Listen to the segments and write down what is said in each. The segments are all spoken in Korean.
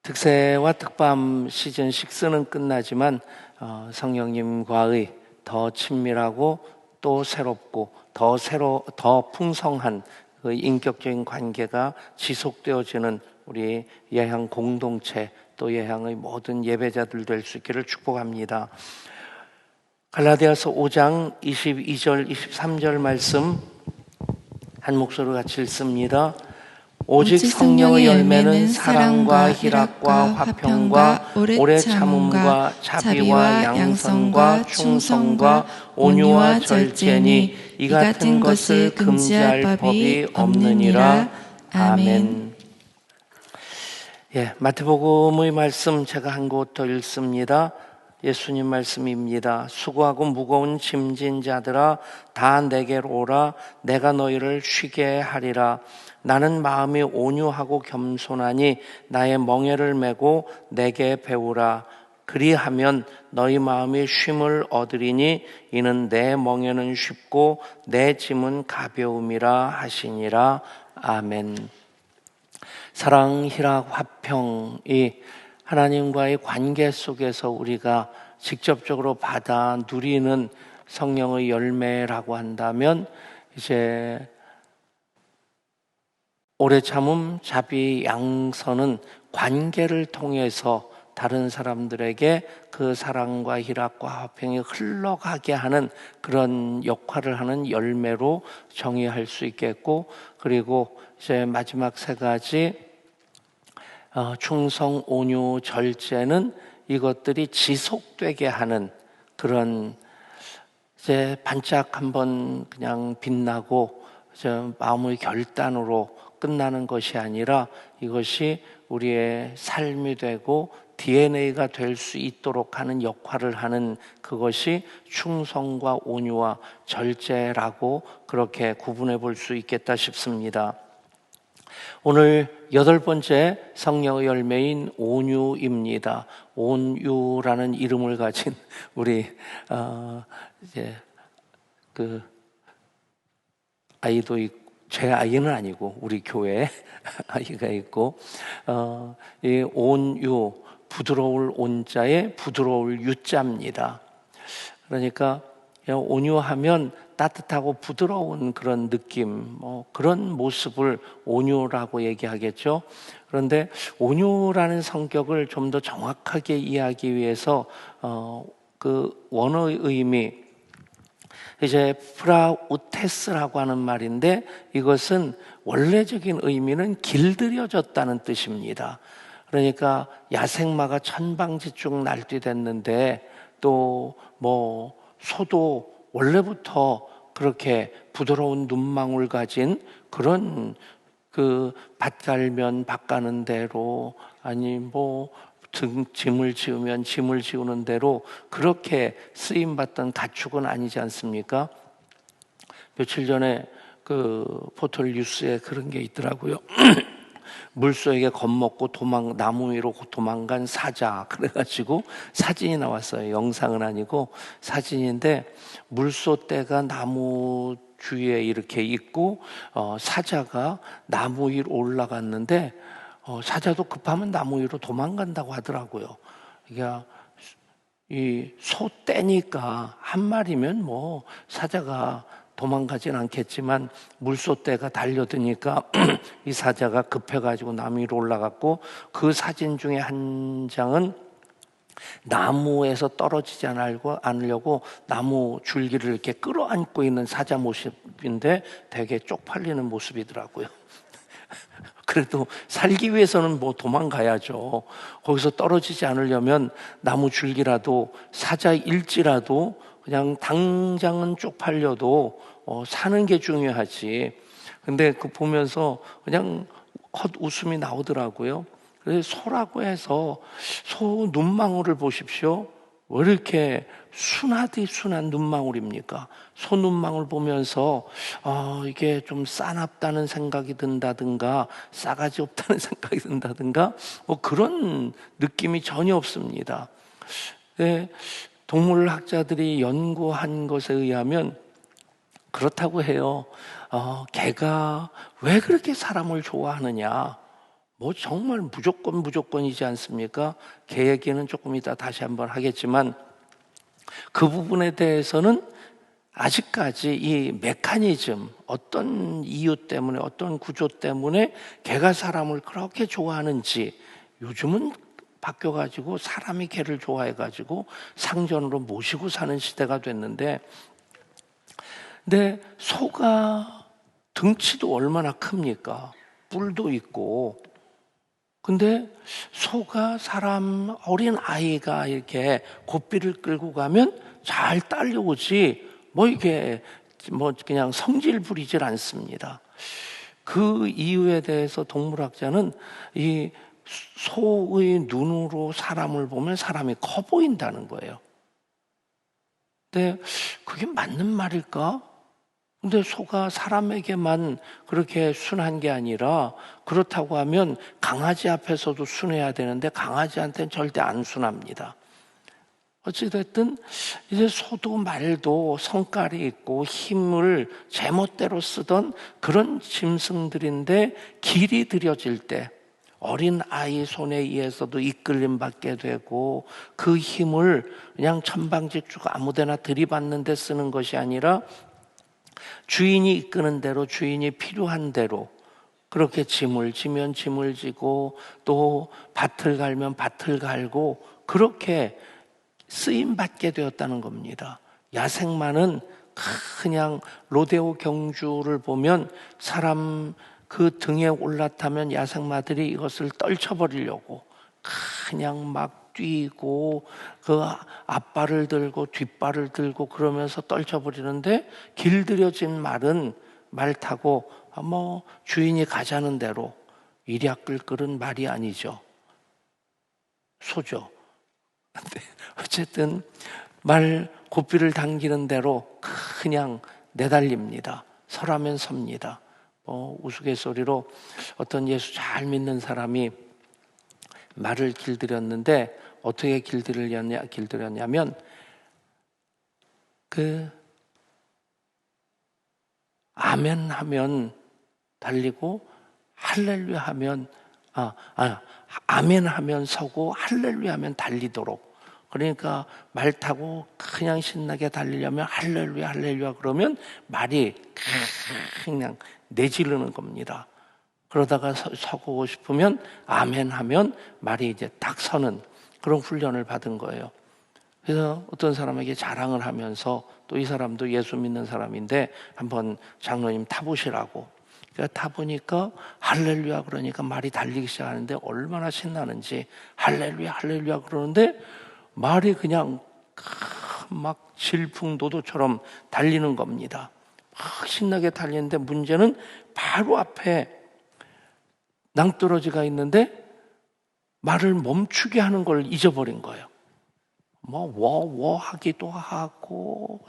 특세와 특밤 시즌 6는 끝나지만 성령님과의 더 친밀하고 또 새롭고 더 풍성한 그 인격적인 관계가 지속되어지는 우리 예향 공동체 또 예향의 모든 예배자들 될 수 있기를 축복합니다. 갈라디아서 5장 22절 23절 말씀 한 목소리로 같이 읽습니다. 오직 성령의 열매는 사랑과 희락과 화평과 오래 참음과 자비와 양선과 충성과 온유와 절제니 이 같은 것을 금지할 법이 없느니라. 아멘. 마태복음의 말씀 제가 한 곳 더 읽습니다. 예수님 말씀입니다. 수고하고 무거운 짐진 자들아 다 내게로 오라. 내가 너희를 쉬게 하리라. 나는 마음이 온유하고 겸손하니 나의 멍에를 메고 내게 배우라. 그리하면 너희 마음이 쉼을 얻으리니 이는 내 멍에는 쉽고 내 짐은 가벼움이라 하시니라. 아멘. 사랑, 희락, 화평이 하나님과의 관계 속에서 우리가 직접적으로 받아 누리는 성령의 열매라고 한다면 이제 오래 참음, 자비, 양선은 관계를 통해서 다른 사람들에게 그 사랑과 희락과 화평이 흘러가게 하는 그런 역할을 하는 열매로 정의할 수 있겠고, 그리고 이제 마지막 세 가지 충성, 온유, 절제는 이것들이 지속되게 하는 그런 이제 반짝 한번 그냥 빛나고 마음의 결단으로 끝나는 것이 아니라 이것이 우리의 삶이 되고 DNA가 될 수 있도록 하는 역할을 하는 그것이 충성과 온유와 절제라고 그렇게 구분해 볼 수 있겠다 싶습니다. 오늘 8번째 성령의 열매인 온유입니다. 온유라는 이름을 가진 우리 이제 그 아이도 있고, 제 아이는 아니고 우리 교회 아이가 있고, 이 온유, 부드러울 온자에 부드러울 유자입니다. 그러니까 온유하면 따뜻하고 부드러운 그런 느낌, 그런 모습을 온유라고 얘기하겠죠. 그런데 온유라는 성격을 좀 더 정확하게 이해하기 위해서 그 원어의 의미, 이제 프라우테스라고 하는 말인데 이것은 원래적인 의미는 길들여졌다는 뜻입니다. 그러니까 야생마가 천방지축 날뛰댔는데 또 소도 원래부터 그렇게 부드러운 눈망울 가진 그런 그 밭 갈면 밭 가는 대로 아니 짐을 지우면 짐을 지우는 대로 그렇게 쓰임받던 가축은 아니지 않습니까? 며칠 전에 그 포털 뉴스에 그런 게 있더라고요. 물소에게 겁먹고 나무 위로 도망간 사자, 그래가지고 사진이 나왔어요. 영상은 아니고 사진인데 물소 떼가 나무 주위에 이렇게 있고 사자가 나무 위로 올라갔는데 사자도 급하면 나무 위로 도망간다고 하더라고요. 그러니까 이 소 떼니까 한 마리면 사자가 도망가진 않겠지만 물소떼가 달려드니까 이 사자가 급해가지고 나무 위로 올라갔고, 그 사진 중에 한 장은 나무에서 떨어지지 않으려고 나무 줄기를 이렇게 끌어안고 있는 사자 모습인데 되게 쪽팔리는 모습이더라고요. 그래도 살기 위해서는 도망가야죠. 거기서 떨어지지 않으려면 나무 줄기라도 사자일지라도 그냥 당장은 쪽팔려도 사는 게 중요하지. 근데 그 보면서 그냥 헛웃음이 나오더라고요. 그래서 소라고 해서 소 눈망울을 보십시오. 왜 이렇게 순하디 순한 눈망울입니까? 소 눈망울 보면서 이게 좀 싸납다는 생각이 든다든가 싸가지 없다는 생각이 든다든가 그런 느낌이 전혀 없습니다. 네, 동물학자들이 연구한 것에 의하면 그렇다고 해요. 개가 왜 그렇게 사람을 좋아하느냐? 뭐 정말 무조건이지 않습니까? 개 얘기는 조금 이따 다시 한번 하겠지만 그 부분에 대해서는 아직까지 이 메커니즘, 어떤 이유 때문에, 어떤 구조 때문에 개가 사람을 그렇게 좋아하는지, 요즘은 바뀌어가지고 사람이 개를 좋아해가지고 상전으로 모시고 사는 시대가 됐는데, 근데 소가 등치도 얼마나 큽니까? 뿔도 있고. 근데 소가 사람, 어린 아이가 이렇게 고삐를 끌고 가면 잘 딸려오지, 뭐 이게 뭐 그냥 성질 부리질 않습니다. 그 이유에 대해서 동물학자는 이 소의 눈으로 사람을 보면 사람이 커 보인다는 거예요. 근데 그게 맞는 말일까? 근데 소가 사람에게만 그렇게 순한 게 아니라, 그렇다고 하면 강아지 앞에서도 순해야 되는데 강아지한테는 절대 안 순합니다. 어찌됐든 이제 소도 말도 성깔이 있고 힘을 제멋대로 쓰던 그런 짐승들인데, 길이 들여질 때 어린 아이 손에 의해서도 이끌림 받게 되고, 그 힘을 그냥 천방지축 아무데나 들이받는 데 쓰는 것이 아니라 주인이 이끄는 대로, 주인이 필요한 대로 그렇게 짐을 지면 짐을 지고, 또 밭을 갈면 밭을 갈고, 그렇게 쓰임 받게 되었다는 겁니다. 야생마는 그냥 로데오 경주를 보면 사람 그 등에 올라타면 야생마들이 이것을 떨쳐버리려고 그냥 막 뛰고, 그 앞발을 들고 뒷발을 들고 그러면서 떨쳐버리는데, 길들여진 말은 말 타고 뭐 주인이 가자는 대로 일약 끌끌은 말이 아니죠. 소죠. 근데 어쨌든 말 고삐를 당기는 대로 그냥 내달립니다. 서라면 섭니다. 우스갯소리로 어떤 예수 잘 믿는 사람이 말을 길들였는데, 어떻게 길들였냐면 그 아멘 하면 달리고, 할렐루야 하면 아멘 하면 서고 할렐루야 하면 달리도록. 그러니까 말 타고 그냥 신나게 달리려면 할렐루야 할렐루야 그러면 말이 그냥 내지르는 겁니다. 그러다가 서고 싶으면 아멘 하면 말이 이제 딱 서는 그런 훈련을 받은 거예요. 그래서 어떤 사람에게 자랑을 하면서, 또 이 사람도 예수 믿는 사람인데 한번 장로님 타보시라고. 그러니까 타보니까 할렐루야 그러니까 말이 달리기 시작하는데 얼마나 신나는지, 할렐루야 할렐루야 그러는데 말이 그냥 막 질풍노도처럼 달리는 겁니다. 막 신나게 달리는데, 문제는 바로 앞에 낭떠러지가 있는데 말을 멈추게 하는 걸 잊어버린 거예요. 뭐 워 하기도 하고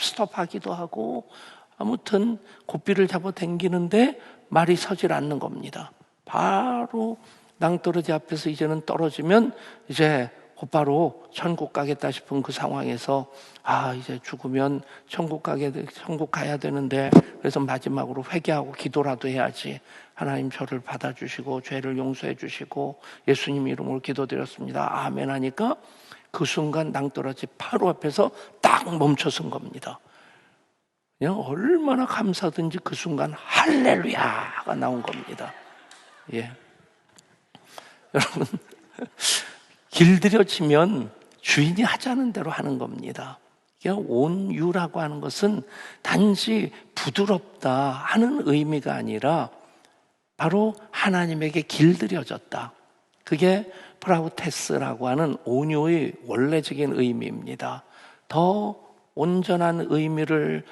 스톱 하기도 하고, 아무튼 고삐를 잡아 당기는데 말이 서질 않는 겁니다. 바로 낭떠러지 앞에서 이제는 떨어지면 이제 곧바로 천국 가겠다 싶은 그 상황에서, 이제 죽으면 천국 가야 되는데, 그래서 마지막으로 회개하고 기도라도 해야지. 하나님 저를 받아주시고 죄를 용서해 주시고 예수님 이름으로 기도드렸습니다. 아멘 하니까 그 순간 낭떠러지 바로 앞에서 딱 멈춰선 겁니다. 그냥 얼마나 감사든지 그 순간 할렐루야가 나온 겁니다. 예. 여러분, 길들여지면 주인이 하자는 대로 하는 겁니다. 온유라고 하는 것은 단지 부드럽다 하는 의미가 아니라 바로 하나님에게 길들여졌다. 그게 프라우테스라고 하는 온유의 원래적인 의미입니다. 더 온전한 의미를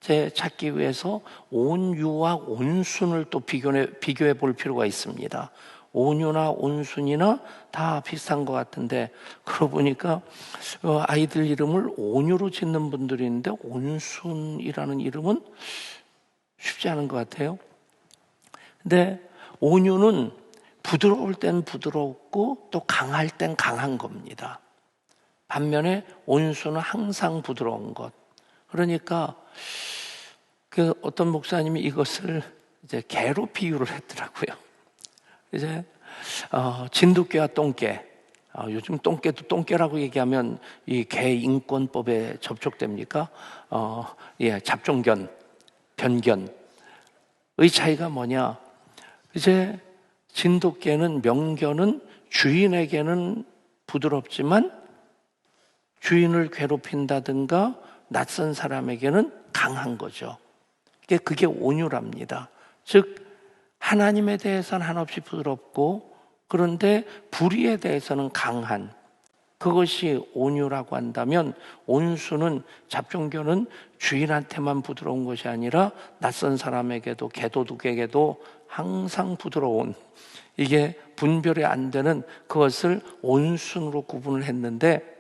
찾기 위해서 온유와 온순을 또 비교해 볼 필요가 있습니다. 온유나 온순이나 다 비슷한 것 같은데, 그러고 보니까 아이들 이름을 온유로 짓는 분들이 있는데 온순이라는 이름은 쉽지 않은 것 같아요. 근데 온유는 부드러울 땐 부드럽고 또 강할 땐 강한 겁니다. 반면에 온수는 항상 부드러운 것. 그러니까 그 어떤 목사님이 이것을 이제 개로 비유를 했더라고요. 이제 진돗개와 똥개. 요즘 똥개도 똥개라고 얘기하면 이 개 인권법에 접촉됩니까? 예, 잡종견, 변견의 차이가 뭐냐? 이제 진돗개는 명견은 주인에게는 부드럽지만 주인을 괴롭힌다든가 낯선 사람에게는 강한 거죠. 그게 온유랍니다. 즉 하나님에 대해서는 한없이 부드럽고 그런데 불의에 대해서는 강한, 그것이 온유라고 한다면 온수는, 잡종교는 주인한테만 부드러운 것이 아니라 낯선 사람에게도 개도둑에게도 항상 부드러운, 이게 분별이 안 되는 그것을 온순으로 구분을 했는데,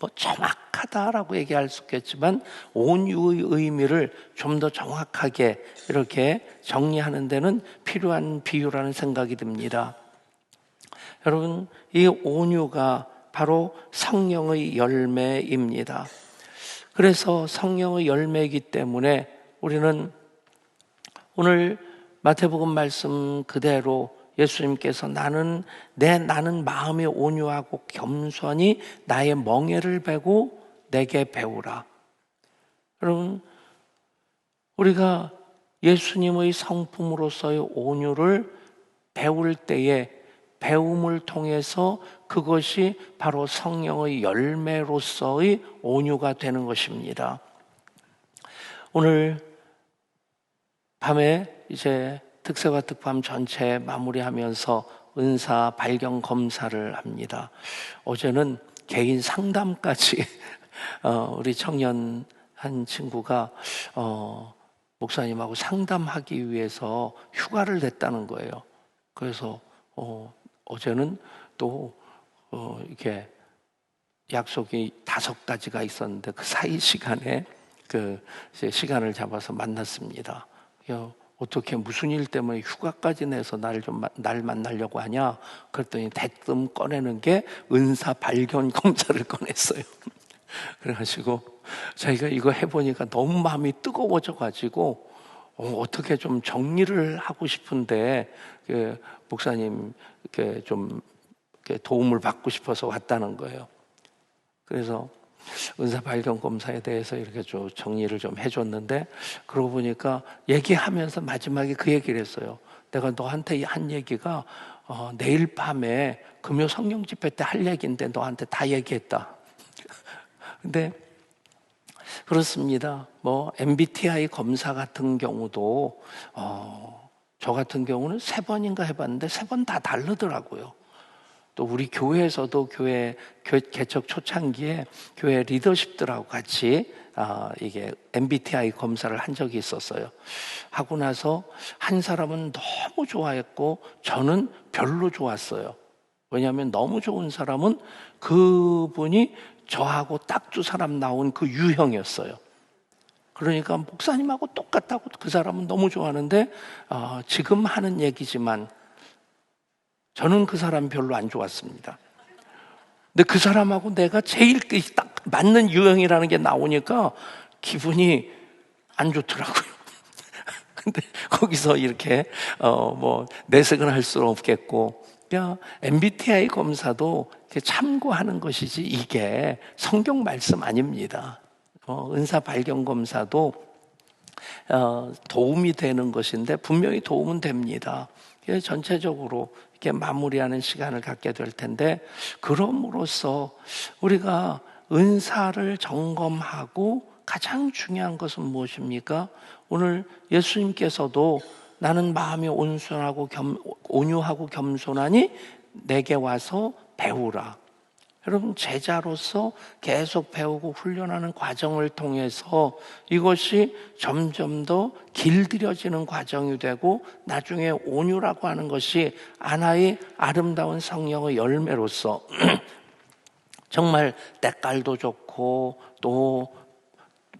뭐 정확하다라고 얘기할 수 있겠지만 온유의 의미를 좀 더 정확하게 이렇게 정리하는 데는 필요한 비유라는 생각이 듭니다. 여러분, 이 온유가 바로 성령의 열매입니다. 그래서 성령의 열매이기 때문에 우리는 오늘 마태복음 말씀 그대로 예수님께서 나는 마음이 온유하고 겸손히 나의 멍에를 베고 내게 배우라. 여러분, 우리가 예수님의 성품으로서의 온유를 배울 때에 배움을 통해서 그것이 바로 성령의 열매로서의 온유가 되는 것입니다. 오늘 밤에 이제 특세와 특밤 전체 마무리하면서 은사 발견 검사를 합니다. 어제는 개인 상담까지 우리 청년 한 친구가 목사님하고 상담하기 위해서 휴가를 냈다는 거예요. 그래서 어제는 또 이렇게 약속이 5가지가 있었는데 그 사이 시간에 이제 시간을 잡아서 만났습니다. 어떻게 무슨 일 때문에 휴가까지 내서 날 만나려고 하냐? 그랬더니 대뜸 꺼내는 게 은사 발견 검사를 꺼냈어요. 그래가지고 자기가 이거 해보니까 너무 마음이 뜨거워져가지고 어떻게 좀 정리를 하고 싶은데 목사님 좀 도움을 받고 싶어서 왔다는 거예요. 그래서 은사 발견 검사에 대해서 이렇게 좀 정리를 좀 해줬는데, 그러고 보니까 얘기하면서 마지막에 그 얘기를 했어요. 내가 너한테 한 얘기가 내일 밤에 금요 성령 집회 때 할 얘기인데 너한테 다 얘기했다. 근데 그렇습니다. 뭐 MBTI 검사 같은 경우도 저 같은 경우는 3번인가 해봤는데 3번 다 다르더라고요. 또 우리 교회에서도 교회 개척 초창기에 교회 리더십들하고 같이 이게 MBTI 검사를 한 적이 있었어요. 하고 나서 한 사람은 너무 좋아했고 저는 별로 좋았어요. 왜냐하면 너무 좋은 사람은 그분이 저하고 딱 2사람 나온 그 유형이었어요. 그러니까 목사님하고 똑같다고 그 사람은 너무 좋아하는데 지금 하는 얘기지만 저는 그 사람 별로 안 좋았습니다. 근데 그 사람하고 내가 제일 딱 맞는 유형이라는 게 나오니까 기분이 안 좋더라고요. 근데 거기서 이렇게 뭐 내색은 할 수는 없겠고, MBTI 검사도 참고하는 것이지 이게 성경 말씀 아닙니다. 은사 발견 검사도 도움이 되는 것인데 분명히 도움은 됩니다. 전체적으로 이렇게 마무리하는 시간을 갖게 될 텐데, 그럼으로써 우리가 은사를 점검하고 가장 중요한 것은 무엇입니까? 오늘 예수님께서도 나는 마음이 온유하고 겸손하니 내게 와서 배우라. 여러분, 제자로서 계속 배우고 훈련하는 과정을 통해서 이것이 점점 더 길들여지는 과정이 되고 나중에 온유라고 하는 것이 하나의 아름다운 성령의 열매로서 정말 때깔도 좋고 또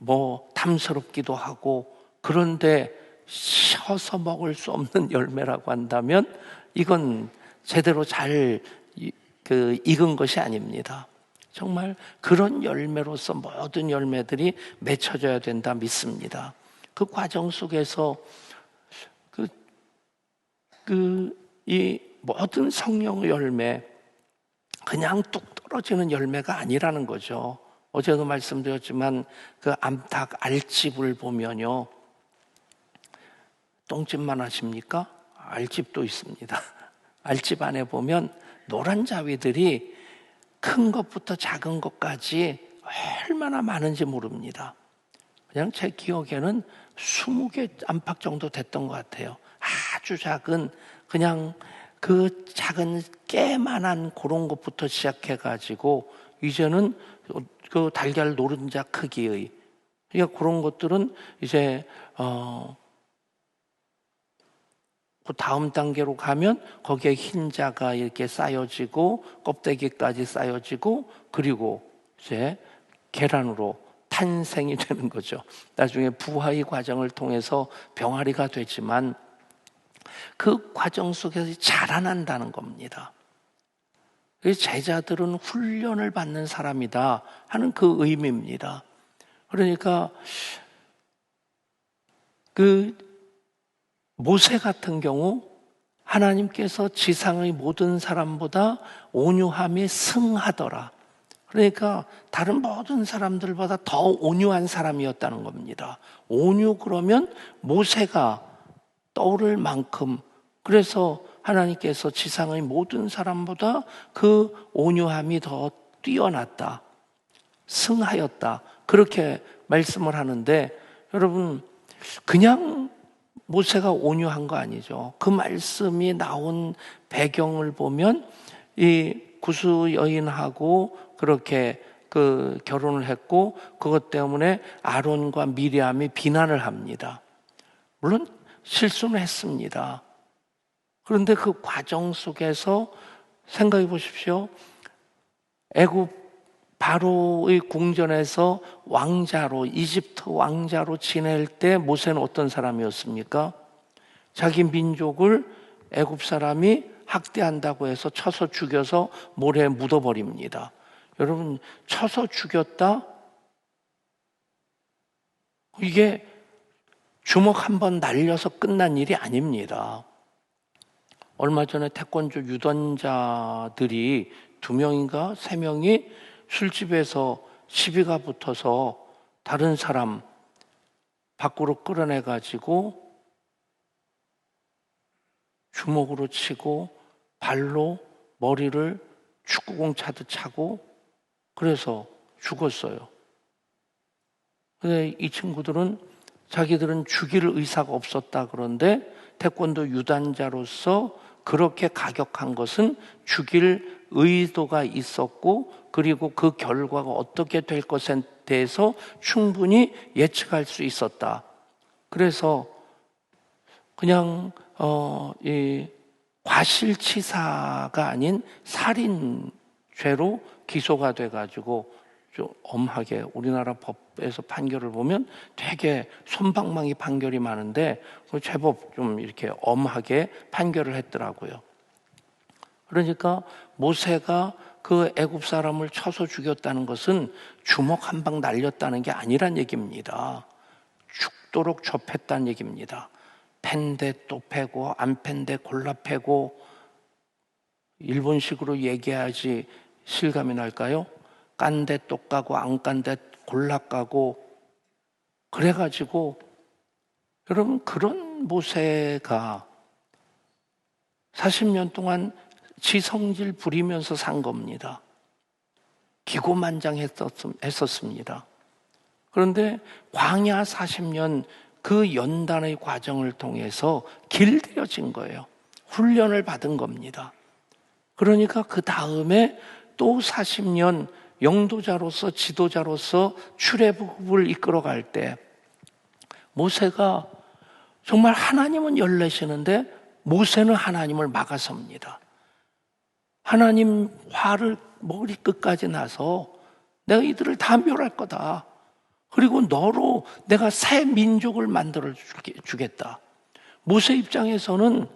뭐 탐스럽기도 하고, 그런데 셔서 먹을 수 없는 열매라고 한다면 이건 제대로 잘 익은 것이 아닙니다. 정말 그런 열매로서 모든 열매들이 맺혀져야 된다 믿습니다. 그 과정 속에서 이 모든 성령의 열매 그냥 뚝 떨어지는 열매가 아니라는 거죠. 어제도 말씀드렸지만 그 암탉 알집을 보면요, 똥집만 하십니까? 알집도 있습니다. 알집 안에 보면 노란 자위들이 큰 것부터 작은 것까지 얼마나 많은지 모릅니다. 그냥 제 기억에는 20개 안팎 정도 됐던 것 같아요. 아주 작은, 그냥 그 작은 깨만한 그런 것부터 시작해가지고 이제는 그 달걀 노른자 크기의, 그러니까 그런 것들은 이제 그 다음 단계로 가면 거기에 흰자가 이렇게 쌓여지고 껍데기까지 쌓여지고, 그리고 이제 계란으로 탄생이 되는 거죠. 나중에 부화의 과정을 통해서 병아리가 되지만 그 과정 속에서 자라난다는 겁니다. 제자들은 훈련을 받는 사람이다 하는 그 의미입니다. 그러니까 그 모세 같은 경우 하나님께서 지상의 모든 사람보다 온유함이 승하더라. 그러니까 다른 모든 사람들보다 더 온유한 사람이었다는 겁니다. 온유 그러면 모세가 떠오를 만큼, 그래서 하나님께서 지상의 모든 사람보다 그 온유함이 더 뛰어났다, 승하였다, 그렇게 말씀을 하는데, 여러분 그냥 모세가 온유한 거 아니죠. 그 말씀이 나온 배경을 보면 이 구스 여인하고 그렇게 그 결혼을 했고, 그것 때문에 아론과 미리암이 비난을 합니다. 물론 실수는 했습니다. 그런데 그 과정 속에서 생각해 보십시오. 애굽 바로의 궁전에서 왕자로, 이집트 왕자로 지낼 때 모세는 어떤 사람이었습니까? 자기 민족을 애굽 사람이 학대한다고 해서 쳐서 죽여서 모래에 묻어버립니다. 여러분, 쳐서 죽였다? 이게 주먹 한 번 날려서 끝난 일이 아닙니다. 얼마 전에 태권도 유단자들이 2명인가 3명이 술집에서 시비가 붙어서 다른 사람 밖으로 끌어내가지고 주먹으로 치고 발로 머리를 축구공 차듯 차고 그래서 죽었어요. 근데 이 친구들은 자기들은 죽일 의사가 없었다 그런데 태권도 유단자로서 그렇게 가격한 것은 죽일 의도가 있었고, 그리고 그 결과가 어떻게 될 것에 대해서 충분히 예측할 수 있었다. 그래서 그냥 이 과실치사가 아닌 살인죄로 기소가 돼가지고 좀 엄하게, 우리나라 법에서 판결을 보면 되게 솜방망이 판결이 많은데 제법 좀 이렇게 엄하게 판결을 했더라고요. 그러니까 모세가 그 애굽 사람을 쳐서 죽였다는 것은 주먹 한 방 날렸다는 게 아니란 얘기입니다. 죽도록 좁혔다는 얘기입니다. 팬데 또 패고 안 팬데 골라 패고, 일본식으로 얘기해야지 실감이 날까요? 깐데 또 까고 안 깐데 골라 까고, 그래가지고 여러분 그런 모세가 40년 동안 지성질 부리면서 산 겁니다. 기고만장했었습니다. 그런데 광야 40년 그 연단의 과정을 통해서 길들여진 거예요. 훈련을 받은 겁니다. 그러니까 그 다음에 또 40년 영도자로서 지도자로서 출애굽을 이끌어갈 때 모세가 정말 하나님은 열내시는데 모세는 하나님을 막아섭니다. 하나님 화를 머리끝까지 나서 내가 이들을 다 멸할 거다. 그리고 너로 내가 새 민족을 만들어 주겠다. 모세 입장에서는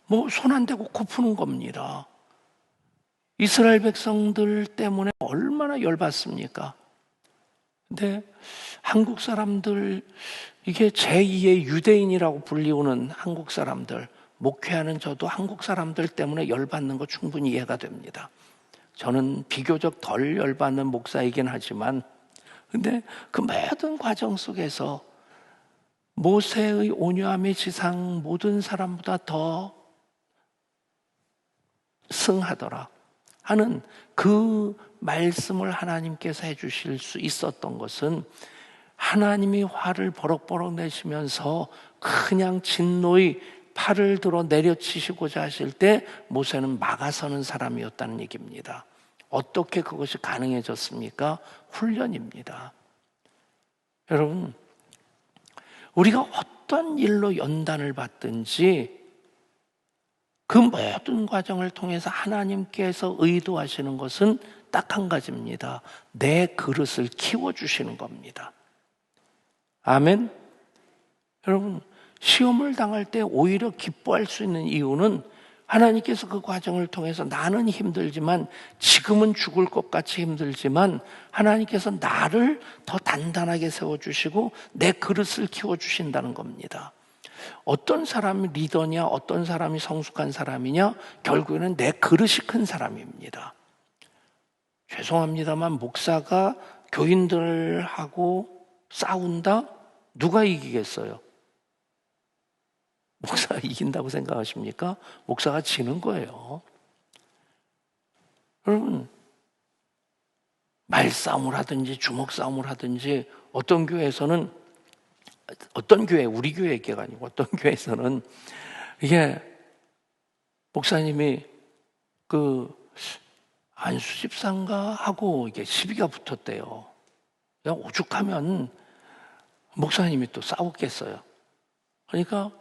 뭐 손 안 대고 코 푸는 겁니다. 이스라엘 백성들 때문에 얼마나 열받습니까? 근데 한국 사람들, 이게 제2의 유대인이라고 불리우는 한국 사람들, 목회하는 저도 한국 사람들 때문에 열받는 거 충분히 이해가 됩니다. 저는 비교적 덜 열받는 목사이긴 하지만, 근데 그 모든 과정 속에서 모세의 온유함의 지상 모든 사람보다 더 승하더라 하는 그 말씀을 하나님께서 해주실 수 있었던 것은, 하나님이 화를 버럭버럭 내시면서 그냥 진노의 팔을 들어 내려치시고자 하실 때 모세는 막아서는 사람이었다는 얘기입니다. 어떻게 그것이 가능해졌습니까? 훈련입니다. 여러분, 우리가 어떤 일로 연단을 받든지 그 모든 과정을 통해서 하나님께서 의도하시는 것은 딱 한 가지입니다. 내 그릇을 키워주시는 겁니다. 아멘. 여러분, 시험을 당할 때 오히려 기뻐할 수 있는 이유는 하나님께서 그 과정을 통해서 나는 힘들지만, 지금은 죽을 것 같이 힘들지만 하나님께서 나를 더 단단하게 세워주시고 내 그릇을 키워주신다는 겁니다. 어떤 사람이 리더냐, 어떤 사람이 성숙한 사람이냐, 결국에는 내 그릇이 큰 사람입니다. 죄송합니다만 목사가 교인들하고 싸운다? 누가 이기겠어요? 목사가 이긴다고 생각하십니까? 목사가 지는 거예요. 여러분, 말싸움을 하든지 주먹싸움을 하든지, 어떤 교회에서는, 어떤 교회, 우리 교회 얘기가 아니고 어떤 교회에서는 이게 목사님이 그 안수 집사인가 하고 이게 시비가 붙었대요. 그냥 오죽하면 목사님이 또 싸웠겠어요. 그러니까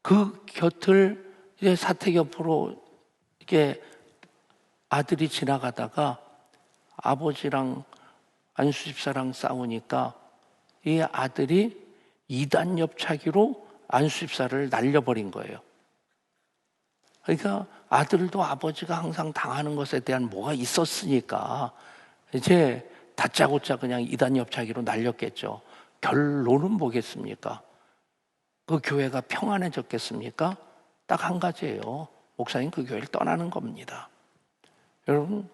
그 곁을 이제 사택 옆으로 이렇게 아들이 지나가다가 아버지랑 안수 집사랑 싸우니까 이 아들이 2단 옆차기로 안수 집사를 날려버린 거예요. 그러니까 아들도 아버지가 항상 당하는 것에 대한 뭐가 있었으니까 이제 다짜고짜 그냥 2단 옆차기로 날렸겠죠. 결론은 뭐겠습니까? 그 교회가 평안해졌겠습니까? 딱 한 가지예요. 목사님 그 교회를 떠나는 겁니다. 여러분,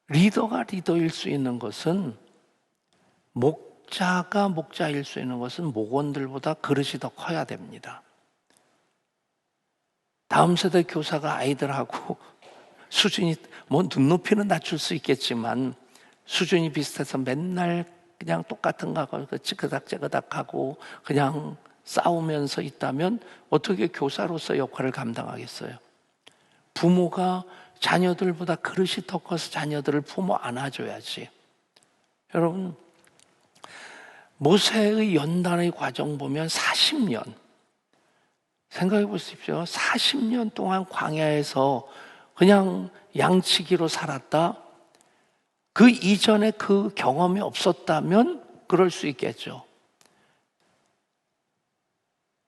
리더가 리더일 수 있는 것은, 목자가 목자일 수 있는 것은 목원들보다 그릇이 더 커야 됩니다. 다음 세대 교사가 아이들하고 수준이 뭐 눈높이는 낮출 수 있겠지만 수준이 비슷해서 맨날 그냥 똑같은 거 하고 찌그닥찌그닥하고 그냥 싸우면서 있다면 어떻게 교사로서 역할을 감당하겠어요? 부모가 자녀들보다 그릇이 더 커서 자녀들을 품어 안아줘야지. 여러분, 모세의 연단의 과정 보면 40년, 생각해 보십시오. 40년 동안 광야에서 그냥 양치기로 살았다. 그 이전에 그 경험이 없었다면 그럴 수 있겠죠.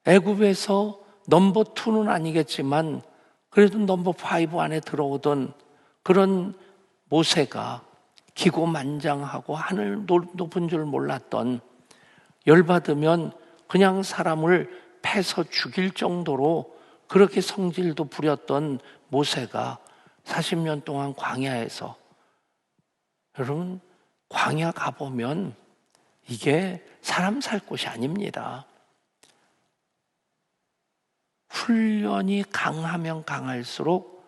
애굽에서 넘버 2는 아니겠지만 그래도 넘버 5 안에 들어오던 그런 모세가 기고만장하고 하늘 높은 줄 몰랐던, 열받으면 그냥 사람을 패서 죽일 정도로 그렇게 성질도 부렸던 모세가 40년 동안 광야에서, 여러분, 광야 가보면 이게 사람 살 곳이 아닙니다. 훈련이 강하면 강할수록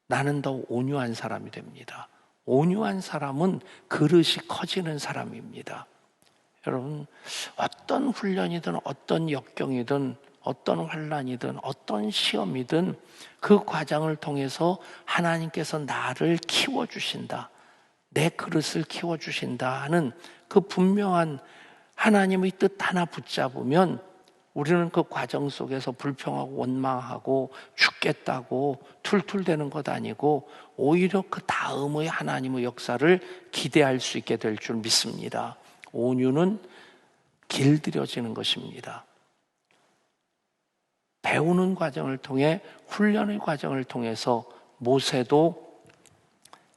나는 더 온유한 사람이 됩니다. 온유한 사람은 그릇이 커지는 사람입니다. 여러분, 어떤 훈련이든 어떤 역경이든 어떤 환난이든 어떤 시험이든 그 과정을 통해서 하나님께서 나를 키워주신다, 내 그릇을 키워주신다 하는 그 분명한 하나님의 뜻 하나 붙잡으면 우리는 그 과정 속에서 불평하고 원망하고 죽겠다고 툴툴대는 것 아니고 오히려 그 다음의 하나님의 역사를 기대할 수 있게 될 줄 믿습니다. 온유는 길들여지는 것입니다. 배우는 과정을 통해, 훈련의 과정을 통해서 모세도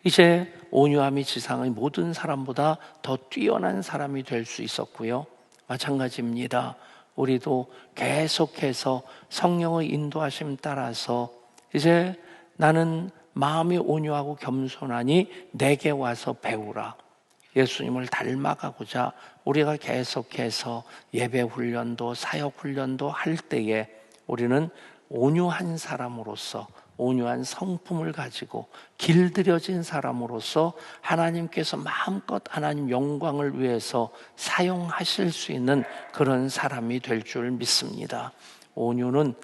이제 온유함이 지상의 모든 사람보다 더 뛰어난 사람이 될 수 있었고요. 마찬가지입니다. 우리도 계속해서 성령의 인도하심 따라서 이제 나는 마음이 온유하고 겸손하니 내게 와서 배우라. 예수님을 닮아가고자 우리가 계속해서 예배 훈련도 사역 훈련도 할 때에 우리는 온유한 사람으로서, 온유한 성품을 가지고 길들여진 사람으로서 하나님께서 마음껏 하나님 영광을 위해서 사용하실 수 있는 그런 사람이 될 줄 믿습니다. 온유는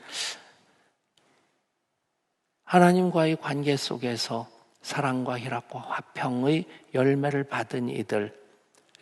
하나님과의 관계 속에서 사랑과 희락과 화평의 열매를 받은 이들,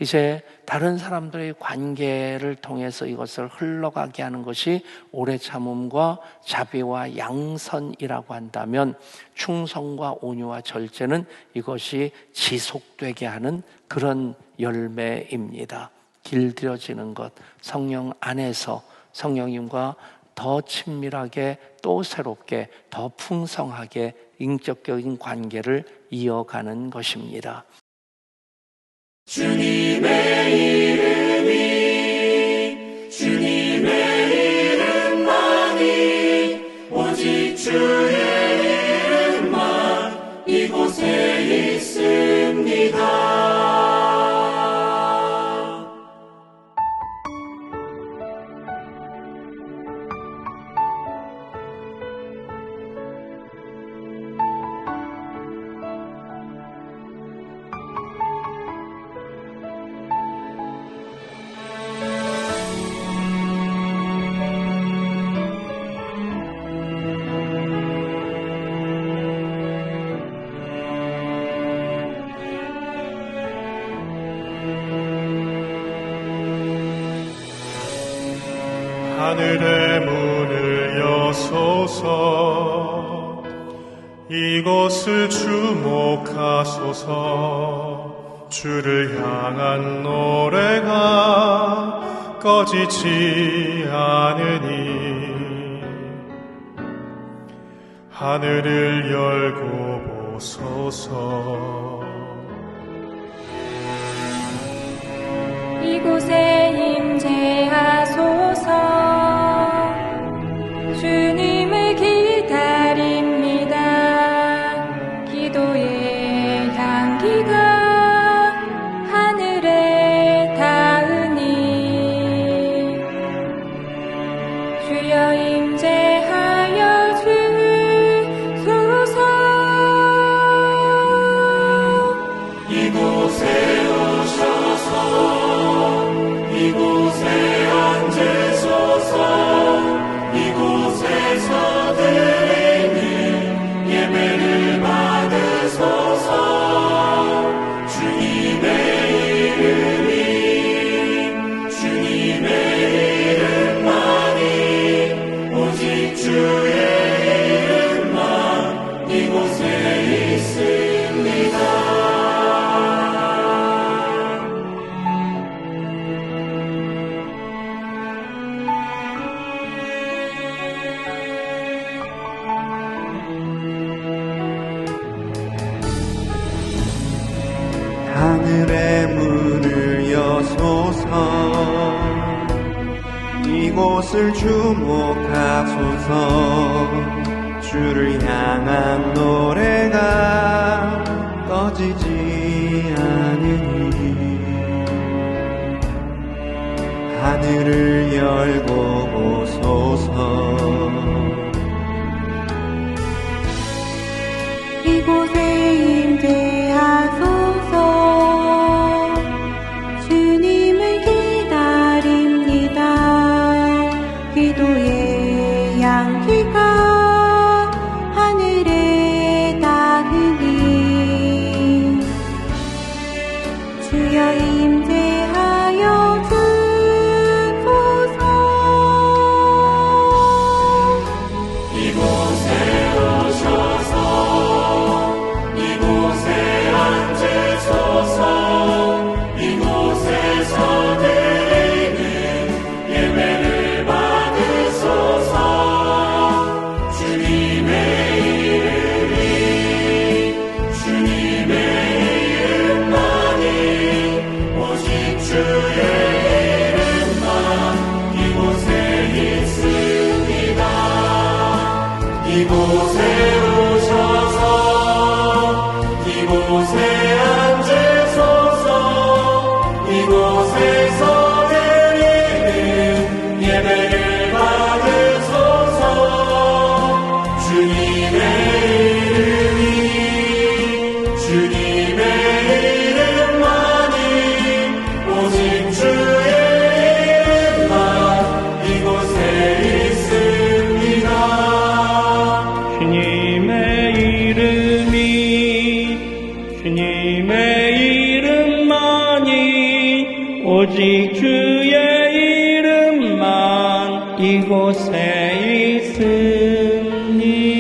이제 다른 사람들의 관계를 통해서 이것을 흘러가게 하는 것이 오래 참음과 자비와 양선이라고 한다면, 충성과 온유와 절제는 이것이 지속되게 하는 그런 열매입니다. 길들여지는 것, 성령 안에서 성령님과 더 친밀하게, 또 새롭게, 더 풍성하게 인격적인 관계를 이어가는 것입니다. 주님의 이름이, 주님의 이름만이, 오직 주의 이름만 이곳에 있습니다. 하늘의 문을 여소서, 이곳을 주목하소서. 주를 향한 노래가 꺼지지 않으니 하늘을 열고 보소서. 이곳에 임재하소서. 주님을 기다립니다. 기도의 향기가 하늘에 닿으니 주여 임재하여 주소서. 이곳에 오셔서 이곳에 앉으소서. 이곳에서 드리는 예배를 받으소서. 주님의 이름이, 주님의 이름만이, 오직 주의 이름만 이곳에 있습니다. 하늘의 문을 여소서. 이곳을 주목하소서. 주를 향한 노래가 꺼지지 않으니 하늘을 열고 보소서. 이곳에 임재하소서. 주님을 기다립니다. 기도의 향기가 하늘에 닿으니 주여 임재하여 주소서. 이곳에 오셔서 이곳에 오셔서 이곳에 앉으소서 이곳에서 드리는 예배를 받으소서 주님의 이름만이 오직 주의 이름만 이곳에 있습니다. 주님의 이름만이 오직 주의 이름만 이곳에 있습니다.